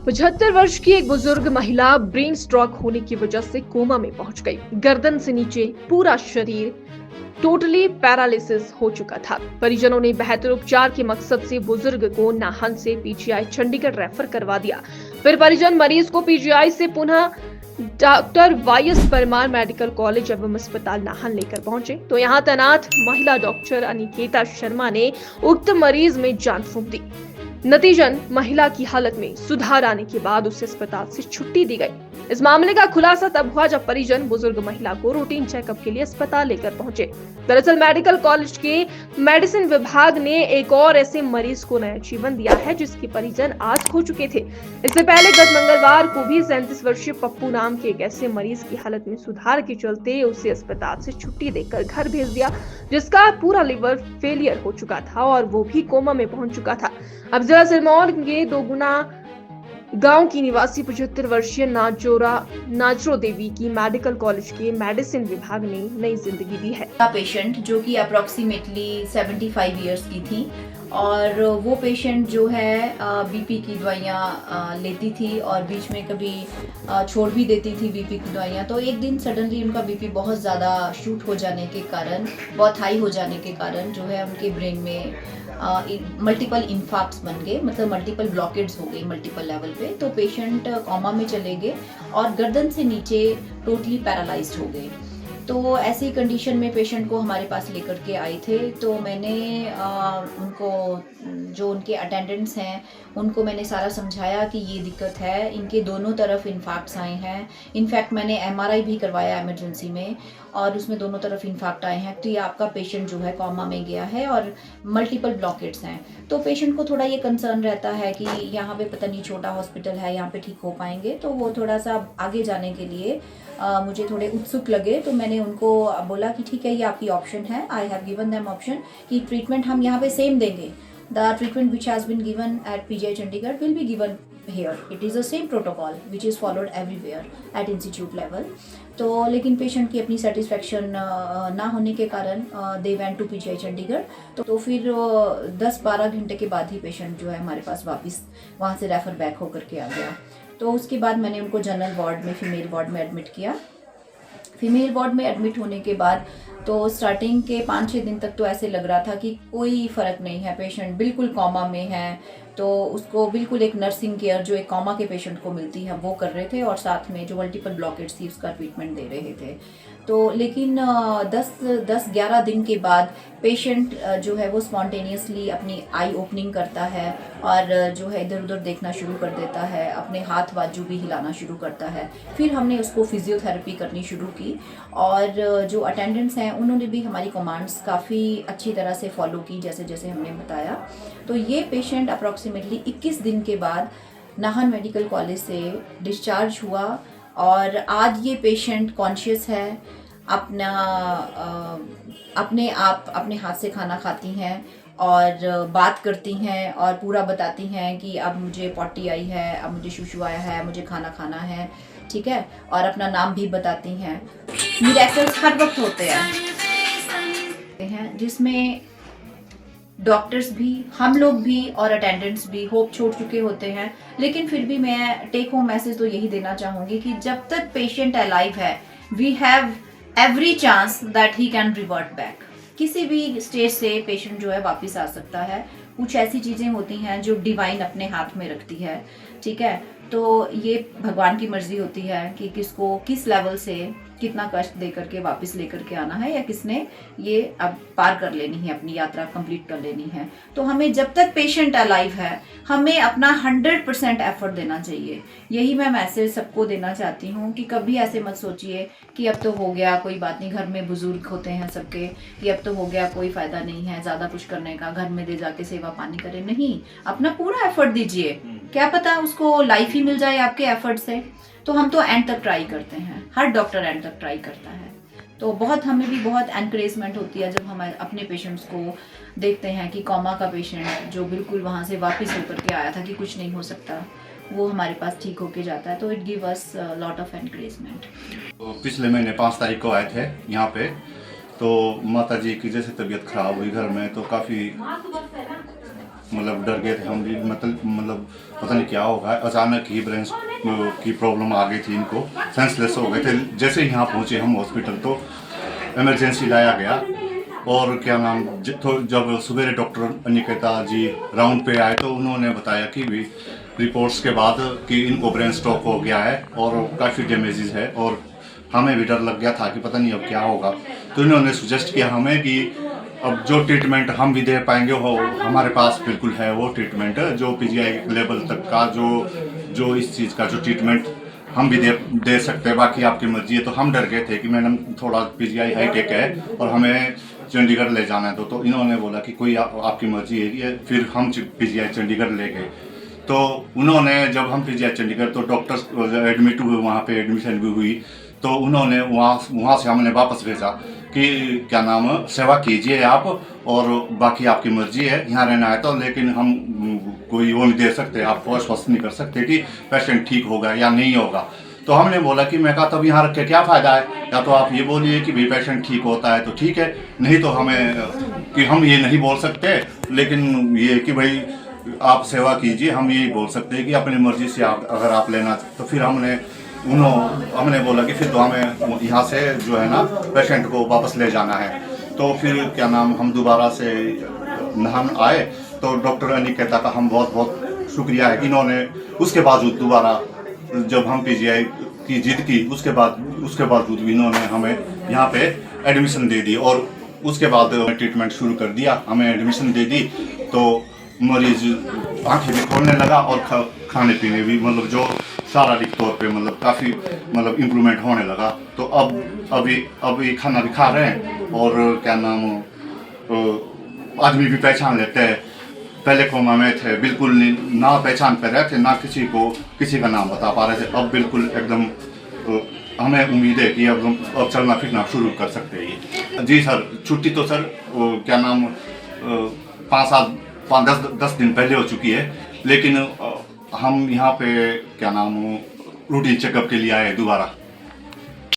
75 वर्ष की एक बुजुर्ग महिला ब्रेन स्ट्रोक होने की वजह से कोमा में पहुंच गई। गर्दन से नीचे पूरा शरीर टोटली पैरालिसिस हो चुका था। परिजनों ने बेहतर उपचार के मकसद से बुजुर्ग को नाहन से पीजीआई चंडीगढ़ रेफर करवा दिया। फिर परिजन मरीज को पीजीआई से पुनः doctor YS Parmar medical college एवं अस्पताल नाहन लेकर पहुंचे तो यहां तैनात महिला डॉक्टर अनिकेता शर्मा ने उक्त मरीज में जान फूंक दी। नतीजन महिला की हालत में सुधार आने के बाद उसे अस्पताल से छुट्टी दी गई। इस मामले का खुलासा तब हुआ जब परिजन बुजुर्ग महिला को रूटीन चेकअप के लिए अस्पताल लेकर पहुंचे। दरअसल मेडिकल कॉलेज के मेडिसिन विभाग ने एक और ऐसे मरीज को नया जीवन दिया है जिसके परिजन आज खो चुके थे। इससे पहले गत मंगलवार को भी 37 वर्षीय पप्पू नाम के एक ऐसे मरीज की हालत में सुधार के चलते उसे अस्पताल से छुट्टी देकर घर भेज दिया, जिसका पूरा लिवर फेलियर हो चुका था और वो भी कोमा में पहुंच चुका था। अब जिला सिरमौर के दोगुना गांव की निवासी 75 वर्षीय नाजरो देवी की मेडिकल कॉलेज के मेडिसिन विभाग ने नई जिंदगी दी है। पेशेंट जो कि अप्रोक्सीमेटली 75 इयर्स की थी और वो पेशेंट जो है बीपी की दवाइयाँ लेती थी और बीच में कभी छोड़ भी देती थी बीपी की दवाइयाँ। तो एक दिन सडनली उनका बीपी बहुत ज़्यादा शूट हो जाने के कारण, बहुत हाई हो जाने के कारण जो है उनके ब्रेन में मल्टीपल इन्फार्क्ट्स बन गए, मतलब मल्टीपल ब्लॉकेट्स हो गई मल्टीपल लेवल पे। तो पेशेंट कोमा में चले गए और गर्दन से नीचे टोटली पैरालाइज्ड हो गए। तो ऐसी कंडीशन में पेशेंट को हमारे पास लेकर के आए थे। तो मैंने उनको, जो उनके अटेंडेंट्स हैं, उनको मैंने सारा समझाया कि ये दिक्कत है, इनके दोनों तरफ इन्फार्क्ट्स आए हैं। इनफैक्ट मैंने एमआरआई भी करवाया इमरजेंसी में और उसमें दोनों तरफ इन्फार्क्ट आए हैं। तो ये आपका पेशेंट जो है कोमा में गया है और मल्टीपल ब्लॉकेट्स हैं। तो पेशेंट को थोड़ा ये कंसर्न रहता है कि यहाँ पे पता नहीं छोटा हॉस्पिटल है, यहाँ पे ठीक हो पाएंगे। तो वो थोड़ा सा आगे जाने के लिए मुझे थोड़े उत्सुक लगे। तो मैंने उनको बोला कि ठीक है, ये आपकी ऑप्शन है। I have given them option कि ट्रीटमेंट हम यहाँ पे सेम देंगे। The treatment which has been given at PGI Chandigarh will be given here. It is the same protocol which is followed everywhere at institute level. तो लेकिन patient की अपनी satisfaction ना होने के कारण they went to PGI Chandigarh. तो फिर 10-12 घंटे के बाद ही पेशेंट जो है हमारे पास वापस वहाँ से रेफर बैक होकर के आ गया। तो उसके बाद मैंने उनको जनरल वार्ड में, फीमेल वार्ड में एडमिट किया। फीमेल वार्ड में एडमिट होने के बाद तो स्टार्टिंग के 5-6 दिन तक तो ऐसे लग रहा था कि कोई फ़र्क नहीं है, पेशेंट बिल्कुल कोमा में है। तो उसको बिल्कुल एक नर्सिंग केयर जो एक कोमा के पेशेंट को मिलती है वो कर रहे थे और साथ में जो मल्टीपल ब्लॉकेट्स थी उसका ट्रीटमेंट दे रहे थे। तो लेकिन 10-11 दिन के बाद पेशेंट जो है वो स्पॉन्टेनियसली अपनी आई ओपनिंग करता है और जो है इधर उधर देखना शुरू कर देता है, अपने हाथ बाजू भी हिलाना शुरू करता है। फिर हमने उसको फिजियोथेरेपी करनी शुरू की और जो अटेंडेंट्स हैं उन्होंने भी हमारी कमांड्स काफ़ी अच्छी तरह से फॉलो की जैसे जैसे हमने बताया। तो ये पेशेंट अप्रॉक्सीमेटली 21 दिन के बाद नाहन मेडिकल कॉलेज से डिस्चार्ज हुआ और आज ये पेशेंट कॉन्शियस है, अपने आप अपने हाथ से खाना खाती हैं और बात करती हैं और पूरा बताती हैं कि अब मुझे पॉटी आई है, अब मुझे शुशु आया है, मुझे खाना खाना है, ठीक है, और अपना नाम भी बताती हैं। मिरेकल्स हर वक्त होते हैं जिसमें डॉक्टर्स भी, हम लोग भी और अटेंडेंट्स भी होप छोड़ चुके होते हैं। लेकिन फिर भी मैं टेक होम मैसेज तो यही देना चाहूँगी कि जब तक पेशेंट अलाइव है we have every chance that he can revert back. किसी भी स्टेज से पेशेंट जो है वापस आ सकता है। कुछ ऐसी चीज़ें होती हैं जो डिवाइन अपने हाथ में रखती है, ठीक है। तो ये भगवान की मर्जी होती है कि किसको किस लेवल से कितना कष्ट दे करके वापस लेकर के आना है या किसने ये अब पार कर लेनी है, अपनी यात्रा कंप्लीट कर लेनी है। तो हमें जब तक पेशेंट अलाइव है हमें अपना 100% एफर्ट देना चाहिए। यही मैं मैसेज सबको देना चाहती हूँ कि कभी ऐसे मत सोचिए कि अब तो हो गया, कोई बात नहीं, घर में बुजुर्ग होते हैं सबके, कि अब तो हो गया, कोई फ़ायदा नहीं है ज़्यादा कुछ करने का, घर में दे जाके सेवा पानी करें। नहीं, अपना पूरा एफर्ट दीजिए, क्या पता उसको लाइफ ही मिल जाए आपके एफर्ट से। तो हम तो एंड तक ट्राई करते हैं, हर डॉक्टर एंड तक ट्राई करता है। तो बहुत हमें भी बहुत एनकरेजमेंट होती है जब हम अपने पेशेंट्स को देखते हैं कि कोमा का पेशेंट जो बिल्कुल वहाँ से वापस होकर के आया था कि कुछ नहीं हो सकता, वो हमारे पास ठीक होके जाता है। तो it give us lot of encouragement. तो पिछले महीने 5 तारीख को आए थे यहाँ पे, तो माता जी की जैसे तबीयत खराब हुई घर में, तो काफ़ी मतलब डर गए थे हम भी, मतलब पता नहीं क्या होगा। अचानक ही ब्रेन की प्रॉब्लम आ गई थी, इनको सेंसलेस हो गए थे। जैसे यहाँ पहुँचे हम हॉस्पिटल तो इमरजेंसी लाया गया। और क्या नाम, तो जब सवेरे डॉक्टर अनिकेता जी राउंड पे आए तो उन्होंने बताया कि भी रिपोर्ट्स के बाद कि इनको ब्रेन स्ट्रोक हो गया है और काफ़ी डैमेजेस है। और हमें भी डर लग गया था कि पता नहीं अब क्या होगा। तो इन्होंने सजेस्ट किया हमें कि अब जो ट्रीटमेंट हम भी दे पाएंगे वो हमारे पास बिल्कुल है, वो ट्रीटमेंट जो पीजीआई लेवल तक का जो इस चीज़ का जो ट्रीटमेंट हम भी दे सकते हैं, बाकी आपकी मर्जी है। तो हम डर गए थे कि मैडम थोड़ा पीजीआई हाईटेक है और हमें चंडीगढ़ ले जाना है। तो इन्होंने बोला कि कोई आपकी मर्जी है कि फिर हम पीजीआई चंडीगढ़ ले गए। तो उन्होंने जब हम पीजीआई चंडीगढ़ तो डॉक्टर्स एडमिट हुए, वहाँ पे एडमिशन भी हुई। तो उन्होंने वहाँ से हमने वापस भेजा कि क्या नाम, सेवा कीजिए आप और बाकी आपकी मर्जी है, यहाँ रहना है तो, लेकिन हम कोई वो नहीं दे सकते, आपको आश्वस्त नहीं कर सकते कि पेशेंट ठीक होगा या नहीं होगा। तो हमने बोला कि मैं कहा तब यहाँ रख के क्या फ़ायदा है, या तो आप ये बोलिए कि भाई पेशेंट ठीक होता है तो ठीक है, नहीं तो हमें कि हम ये नहीं बोल सकते। लेकिन ये कि भाई आप सेवा कीजिए, हम यही बोल सकते हैं कि अपनी मर्जी से आप अगर आप लेना। तो फिर हमने बोला कि फिर तो हमें यहाँ से जो है ना पेशेंट को वापस ले जाना है। तो फिर क्या नाम, हम दोबारा से नहान आए तो डॉक्टर अनिकेता का हम बहुत बहुत शुक्रिया है कि इन्होंने उसके बावजूद दोबारा जब हम पीजीआई की जिद की उसके बावजूद भी इन्होंने हमें यहाँ पे एडमिशन दे दी और उसके बाद ट्रीटमेंट शुरू कर दिया। हमें एडमिशन दे दी तो मरीज आंखें भी खोलने लगा और खाने पीने भी मतलब जो शारीरिक तौर पे मतलब काफ़ी मतलब इम्प्रूवमेंट होने लगा। तो अभी खाना भी खा रहे हैं और क्या नाम, आदमी भी पहचान लेते हैं। पहले कोमा में थे, बिल्कुल ना पहचान कर रहे थे, ना किसी का नाम बता पा रहे थे। अब बिल्कुल एकदम हमें उम्मीद है कि अब चलना फिरना शुरू कर सकते हैं ये। जी सर, छुट्टी तो सर क्या नाम 5-10 दिन पहले हो चुकी है, लेकिन हम यहाँ पे क्या नाम रूटीन चेकअप के लिए आए दोबारा।